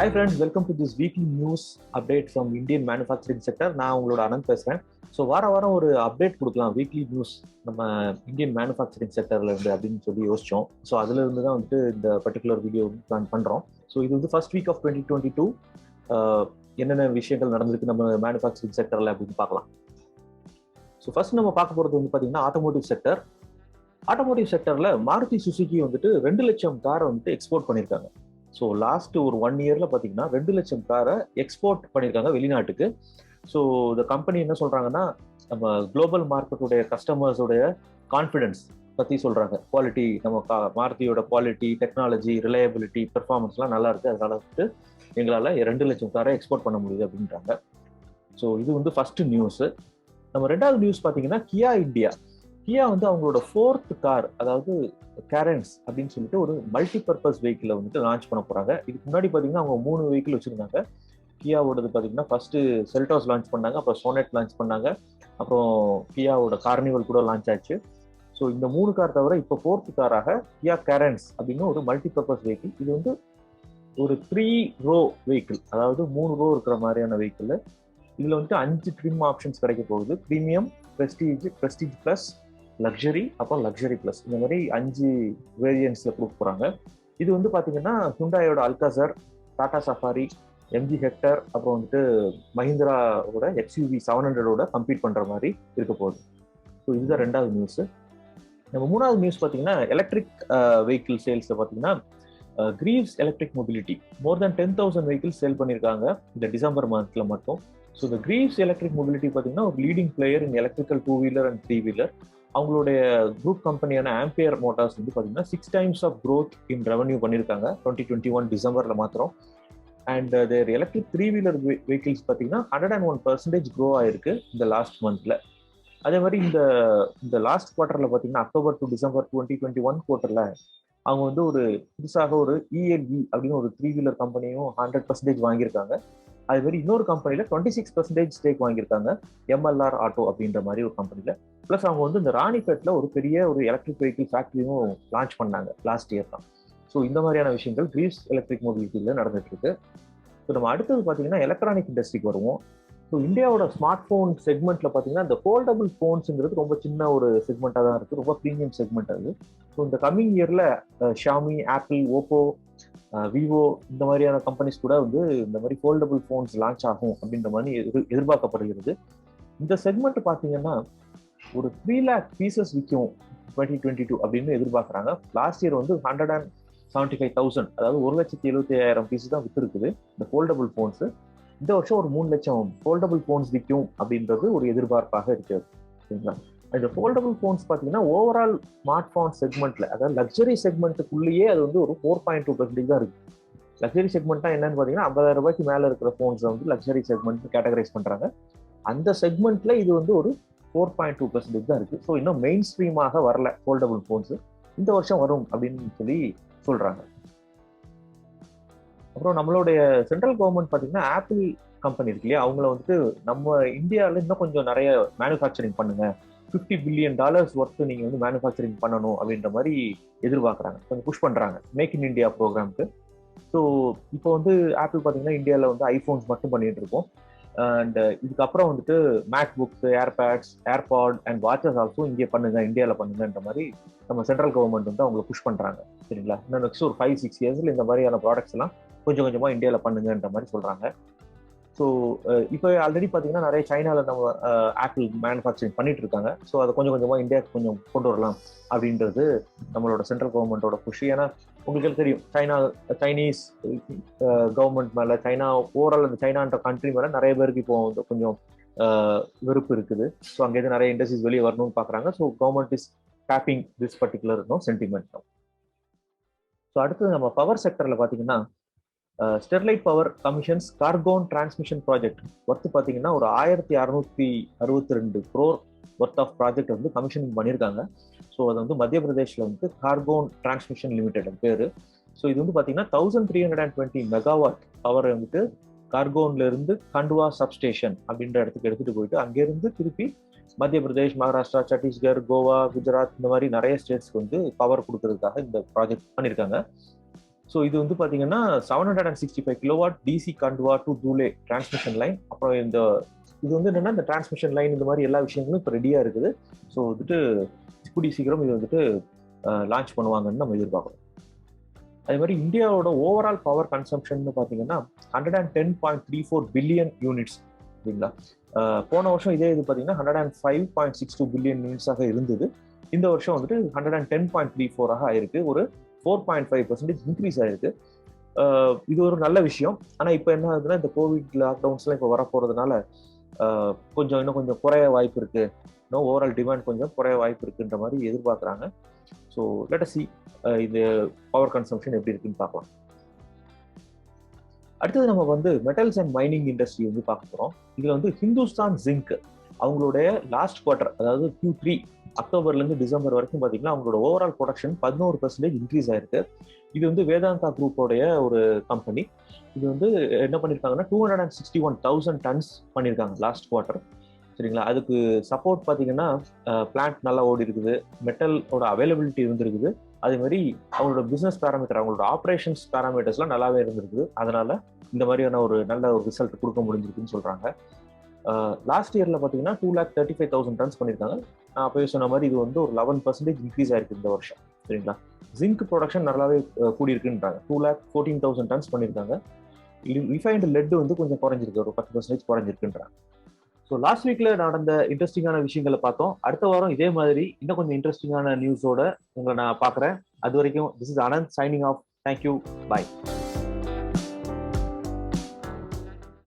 Hi friends, welcome to this weekly news update from Indian manufacturing sector. நான் உங்களோட அனந்த் பேசுறேன். So வாரம் ஒரு அப்டேட் கொடுக்கலாம் வீக்லி நியூஸ் நம்ம இந்தியன் மேனுஃபேக்சரிங் செக்டர்ல இருந்து அப்படின்னு சொல்லி யோசிச்சோம். ஸோ அதுல இருந்து தான் வந்துட்டு இந்த பர்டிகுலர் வீடியோ பிளான் பண்றோம். ஸோ இது வந்து ஃபர்ஸ்ட் வீக் ஆஃப் 2022 என்னென்ன விஷயங்கள் நடந்திருக்கு நம்ம மேனுஃபேக்சரிங் செக்டர்ல அப்படின்னு பார்க்கலாம். ஸோ ஃபர்ஸ்ட் நம்ம பார்க்க போறது வந்து பார்த்தீங்கன்னா ஆட்டோமோட்டிவ் செக்டர். ஆட்டோமோட்டிவ் செக்டர்ல மாருதி சுசுகி வந்துட்டு 2 லட்சம் காரை வந்துட்டு எக்ஸ்போர்ட் பண்ணியிருக்காங்க. ஸோ லாஸ்ட் ஒரு 1 இயர்ல பார்த்தீங்கன்னா 2 லட்சம் காரை எக்ஸ்போர்ட் பண்ணியிருக்காங்க வெளிநாட்டுக்கு. ஸோ இந்த கம்பெனி என்ன சொல்றாங்கன்னா, நம்ம குளோபல் மார்க்கெட்டுடைய கஸ்டமர்ஸோடைய கான்ஃபிடன்ஸ் பத்தி சொல்றாங்க. குவாலிட்டி, நம்ம மாருதியோட குவாலிட்டி, டெக்னாலஜி, ரிலையபிலிட்டி, பெர்ஃபார்மன்ஸ்லாம் நல்லா இருக்கு. அதனால வந்துட்டு எங்களால் 2 லட்சம் காரை எக்ஸ்போர்ட் பண்ண முடியுது அப்படின்றாங்க. ஸோ இது வந்து ஃபர்ஸ்ட் நியூஸ். நம்ம ரெண்டாவது நியூஸ் பார்த்தீங்கன்னா கியா இந்தியா. கியா வந்து அவங்களோட 4th கார், அதாவது கேரன்ஸ் அப்படின்னு சொல்லிட்டு ஒரு மல்டி பர்பஸ் வெஹிக்கிளை வந்துட்டு லான்ச் பண்ண போறாங்க. இதுக்கு முன்னாடி பார்த்தீங்கன்னா அவங்க 3 வெஹிக்கிள் வச்சிருந்தாங்க. கியாவோடது பார்த்தீங்கன்னா ஃபர்ஸ்ட் செல்டாஸ் லான்ச் பண்ணாங்க, அப்புறம் சோனெட் லான்ச் பண்ணாங்க, அப்புறம் கியாவோட கார்னிவல் கூட லான்ச் ஆச்சு. ஸோ இந்த 3 கார் தவிர இப்போ 4th காராக கியா கேரன்ஸ் அப்படின்னு ஒரு மல்டி பர்பஸ் வெஹிக்கிள். இது வந்து ஒரு 3 ரோ வெஹிக்கிள், அதாவது 3 ரோ இருக்கிற மாதிரியான வெஹிக்கிள். இதுல வந்துட்டு 5 ட்ரிம் ஆப்ஷன்ஸ் கிடைக்க போகுது. Premium, prestige, prestige plus, luxury, அப்புறம் லக்ஸரி பிளஸ், இந்த மாதிரி 5 வேரியன்ட்ஸ்ல கொடுக்க போறாங்க. இது வந்து பாத்தீங்கன்னா ஹுண்டாயோட Alcazar, Tata Safari, MG Hector, அப்புறம் வந்துட்டு மஹிந்திராவோட XUV 700ஓட கம்பீட் பண்ற மாதிரி இருக்க போகுது. ஸோ இதுதான் ரெண்டாவது நியூஸ். நம்ம மூணாவது நியூஸ் பார்த்தீங்கன்னா எலக்ட்ரிக் வெஹிக்கிள் சேல்ஸ் பார்த்தீங்கன்னா கிரீவ்ஸ் எலக்ட்ரிக் மொபிலிட்டி மோர் தென் 10,000 வெஹிக்கிள்ஸ் சேல் பண்ணியிருக்காங்க இந்த டிசம்பர் மந்த்ல மட்டும். ஸோ இந்த கிரீவ்ஸ் எலக்ட்ரிக் மொபிலிட்டி பார்த்தீங்கன்னா ஒரு leading player in electrical 2 wheeler and 3 wheeler. அவங்களுடைய குரூப் கம்பெனியான ஆம்பியர் மோட்டார்ஸ் வந்து பார்த்தீங்கன்னா 6 times of growth in revenue பண்ணியிருக்காங்க 2021 டிசம்பர்ல மாத்திரம். And their electric 3 wheeler vehicles பார்த்தீங்கன்னா 101% க்ரோ ஆயிருக்கு இந்த லாஸ்ட் மந்த்ல. அதே மாதிரி இந்த லாஸ்ட் குவார்டர்ல பார்த்தீங்கன்னா அக்டோபர் டு டிசம்பர் 2021 குவார்டர்ல அவங்க வந்து ஒரு புதுசாக ஒரு ELE அப்படின்னு ஒரு 3 வீலர் கம்பெனியும் 100% வாங்கியிருக்காங்க. அதே மாதிரி இன்னொரு கம்பெனில 26% ஸ்டேக் வாங்கியிருக்காங்க, MLR ஆட்டோ அப்படின்ற மாதிரி ஒரு கம்பெனில. பிளஸ் அவங்க வந்து இந்த ராணிப்பேட்ல ஒரு பெரிய ஒரு எலக்ட்ரிக் வெஹிக்கிள் ஃபேக்டரியும் லான்ச் பண்ணாங்க லாஸ்ட் இயர் தான். ஸோ இந்த மாதிரியான விஷயங்கள் கிரீவ்ஸ் எலக்ட்ரிக் மொபிலிட்டியில நடந்துட்டு இருக்கு. ஸோ நம்ம அடுத்தது பார்த்தீங்கன்னா எலக்ட்ரானிக் இண்டஸ்ட்ரிக்கு வருவோம். ஸோ இந்தியாவோட ஸ்மார்ட் ஃபோன் செக்மெண்ட்ல பார்த்தீங்கன்னா இந்த ஃபோல்டபுள் ஃபோன்ஸுங்கிறது ரொம்ப சின்ன ஒரு செக்மெண்ட்டாக தான் இருக்கு, ரொம்ப ப்ரீமியம் செக்மெண்ட் அது. ஸோ இந்த கம்மிங் இயர்ல ஷாமி, ஆப்பிள், ஓப்போ, விவோ இந்த மாதிரியான கம்பெனிஸ் கூட வந்து இந்த மாதிரி ஃபோல்டபுள் ஃபோன்ஸ் லான்ச் ஆகும் அப்படின்ற மாதிரி எதிர்பார்க்கப்படுகிறது. இந்த செக்மெண்ட் பார்த்தீங்கன்னா ஒரு 3 lakh பீசஸ் விற்கும் 2022 அப்படின்னு எதிர்பார்க்குறாங்க. லாஸ்ட் இயர் வந்து 175,000, அதாவது 1,75,000 பீஸ் தான் வித்துருக்குது இந்த ஃபோல்டபுள் ஃபோன்ஸ். இந்த வருஷம் ஒரு 3 லட்சம் ஃபோல்டபுள் ஃபோன்ஸ் விற்கும் அப்படின்றது ஒரு எதிர்பார்ப்பாக இருக்கிறது. சரிங்களா? இந்த ஃபோல்டபுள் ஃபோன்ஸ் பார்த்தீங்கன்னா ஓவரால் ஸ்மார்ட் ஃபோன் செக்மெண்ட்ல, அதாவது லக்ஸரி செக்மெண்ட்டுக்குள்ளேயே அது வந்து ஒரு 4.2% தான் இருக்கு. லக்ஸரி செக்மெண்ட்னா என்னன்னு பார்த்தீங்கன்னா 50,000 ரூபாய்க்கு மேலே இருக்கிற ஃபோன்ஸை வந்து லக்ஸரி செக்மெண்ட் கேட்டகரைஸ் பண்றாங்க. அந்த செக்மெண்ட்ல இது வந்து ஒரு 4.2% தான் இருக்கு. ஸோ இன்னும் மெயின் ஸ்ட்ரீமாக வரல ஃபோல்டபுள் ஃபோன்ஸ், இந்த வருஷம் வரும் அப்படின்னு சொல்லி சொல்றாங்க. அப்புறம் நம்மளுடைய சென்ட்ரல் கவர்மெண்ட் பார்த்தீங்கன்னா ஆப்பிள் கம்பெனி இருக்கு இல்லையா, அவங்கள வந்துட்டு நம்ம இந்தியாவில் இன்னும் கொஞ்சம் நிறைய மேனுஃபேக்சரிங் பண்ணுங்க, $50 பில்லியன் ஒர்த்து நீங்க வந்து மேனுஃபேக்சரிங் பண்ணணும் அப்படின்ற மாதிரி எதிர்பார்க்குறாங்க, கொஞ்சம் புஷ் பண்றாங்க மேக் இன் இந்தியா ப்ரோக்ராம்க்கு. ஸோ இப்போ வந்து ஆப்பிள் பார்த்தீங்கன்னா இந்தியாவில் வந்து ஐஃபோன்ஸ் மட்டும் பண்ணிட்டு இருக்கோம். அண்ட் இதுக்கப்புறம் வந்துட்டு MacBooks, AirPods, AirPod and watches also இங்கே பண்ணுங்க, இந்தியாவில் பண்ணுங்கன்ற மாதிரி நம்ம சென்ட்ரல் கவர்மெண்ட் வந்து அவங்களை புஷ் பண்றாங்க. சரிங்களா? இன்னும் நெக்ஸ்ட் ஒரு 5-6 இயர்ஸ்ல இந்த மாதிரியான ப்ராடக்ட்ஸ் எல்லாம் கொஞ்சம் கொஞ்சமா இந்தியாவில் பண்ணுங்கன்ற மாதிரி சொல்றாங்க. ஸோ இப்போ ஆல்ரெடி பார்த்தீங்கன்னா நிறைய சைனாவில் நம்ம ஆப்பிள் மேனுஃபேக்சரிங் பண்ணிட்டு இருக்காங்க. ஸோ அதை கொஞ்சம் கொஞ்சமா இந்தியாவுக்கு கொஞ்சம் கொண்டு வரலாம் அப்படின்றது நம்மளோட சென்ட்ரல் கவர்மெண்டோட புஷ். ஏன்னா உங்களுக்கு தெரியும் சைனீஸ் கவர்மெண்ட் மேல, சைனா ஓவரால் அந்த சைனான்ற கண்ட்ரி மேல நிறைய பேருக்கு இப்போ வந்து கொஞ்சம் வெறுப்பு இருக்குது. ஸோ அங்கேருந்து நிறைய இண்டஸ்ட்ரீஸ் வெளியே வரணும்னு பார்க்குறாங்க. So government is taping this particular sentiment. So அடுத்தது நம்ம பவர் செக்டர்ல பார்த்தீங்கன்னா Sterlite power commissions Gurgaon transmission project worth பார்த்தீங்கன்னா ஒரு 1,662 crore ஒர்த் ஆஃப் ப்ராஜெக்ட் வந்து கமிஷனிங் பண்ணியிருக்காங்க. ஸோ அது வந்து மத்திய பிரதேஷ்ல வந்து கார்கோன் டிரான்ஸ்மிஷன் லிமிடெட் பேரு. ஸோ இது வந்து பார்த்தீங்கன்னா 1,320 மெகாவாட் பவரை வந்துட்டு கார்கோன்ல இருந்து கண்ட்வா சப்ஸ்டேஷன் அப்படின்ற இடத்துக்கு எடுத்துட்டு போயிட்டு அங்கிருந்து திருப்பி மத்திய பிரதேஷ், மகாராஷ்டிரா, சத்தீஸ்கர், கோவா, குஜராத் இந்த மாதிரி நிறைய ஸ்டேட்ஸ்க்கு வந்து பவர் கொடுக்கறதுக்காக இந்த ப்ராஜெக்ட் பண்ணியிருக்காங்க. ஸோ இது வந்து பார்த்தீங்கன்னா 765 kilowatt DC Khandwa to Dhule transmission line. அப்புறம் இது வந்து என்னன்னா இந்த டிரான்ஸ்மிஷன் லைன் இந்த மாதிரி எல்லா விஷயங்களும் இப்போ ரெடியாக இருக்குது. ஸோ வந்துட்டு கூடிய சீக்கிரம் இது வந்துட்டு லான்ச் பண்ணுவாங்கன்னு நம்ம எதிர்பார்க்குறோம். அதே மாதிரி இந்தியாவோட ஓவரால் பவர் கன்சம்ஷன் பார்த்தீங்கன்னா 110.34 பில்லியன் யூனிட்ஸ் சரிங்களா. போன வருஷம் இதே இது பார்த்தீங்கன்னா 105.62 பில்லியன் யூனிட்ஸாக இருந்தது. இந்த வருஷம் வந்துட்டு 110.34 ஆயிருக்கு. ஒரு 4.5% இன்க்ரீஸ் ஆயிருக்கு. இது ஒரு நல்ல விஷயம். ஆனால் இப்போ என்ன ஆகுதுன்னா இந்த கோவிட் லாக்டவுன்ஸ்லாம் இப்போ வரப்போறதுனால இன்னும் கொஞ்சம் குறைய வாய்ப்பு இருக்கு. இன்னும் ஓவரால் டிமாண்ட் கொஞ்சம் குறைய வாய்ப்பு இருக்குன்ற மாதிரி எதிர்பார்க்குறாங்க. ஸோ லெட் அஸ் see இந்த பவர் கன்சம்ஷன் எப்படி இருக்குன்னு பார்க்கலாம். அடுத்தது நம்ம வந்து மெட்டல்ஸ் அண்ட் மைனிங் இண்டஸ்ட்ரி வந்து பார்க்க போகிறோம். இதில் வந்து ஹிந்துஸ்தான் ஜிங்க் அவங்களுடைய லாஸ்ட் குவார்டர், அதாவது Q3 அக்டோபர்லேருந்து டிசம்பர் வரைக்கும் பார்த்தீங்கன்னா அவங்களோட ஓவரால் ப்ரொடக்ஷன் 11% இன்க்ரீஸ் ஆயிருக்கு. இது வந்து வேதாந்தா குரூப்போடைய ஒரு கம்பெனி. இது வந்து என்ன பண்ணியிருக்காங்கன்னா 261,000 டன்ஸ் பண்ணியிருக்காங்க லாஸ்ட் குவார்டர் சரிங்களா. அதுக்கு சப்போர்ட் பார்த்தீங்கன்னா பிளான்ட் நல்லா ஓடி இருக்குது, மெட்டலோட அவைலபிலிட்டி இருந்திருக்குது, அதே மாதிரி அவங்களோட பிஸ்னஸ் பேராமீட்டர், அவங்களோட ஆப்ரேஷன்ஸ் பேராமீட்டர்ஸ்லாம் நல்லாவே இருந்திருக்குது. அதனால இந்த மாதிரியான ஒரு நல்ல ஒரு ரிசல்ட் கொடுக்க முடிஞ்சிருக்குன்னு சொல்றாங்க. லாஸ்ட் இயர்ல பார்த்தீங்கன்னா 235,000 டன்ஸ் பண்ணியிருக்காங்க. நான் அப்போயே சொன்ன மாதிரி இது வந்து ஒரு 11% இன்க்ரீஸ் ஆயிருக்கு இந்த வருஷம் சரிங்களா. ஜிங்க் ப்ரொடக்ஷன் நல்லாவே கூடியிருக்குன்றாங்க. 214,000 டன்ஸ் பண்ணியிருக்காங்க. ரிஃபைன்டு லெட் வந்து கொஞ்சம் குறைஞ்சிருக்கு, ஒரு 10% குறைஞ்சிருக்குன்றாங்க. ஸோ லாஸ்ட் வீக்ல நடந்த இன்ட்ரெஸ்டிங்கான விஷயங்களை பார்த்தோம். அடுத்த வாரம் இதே மாதிரி இன்னும் கொஞ்சம் இன்ட்ரெஸ்டிங்கான நியூஸோட உங்களை நான் பார்க்குறேன். அது வரைக்கும் this is Anand signing off. Thank you, bye.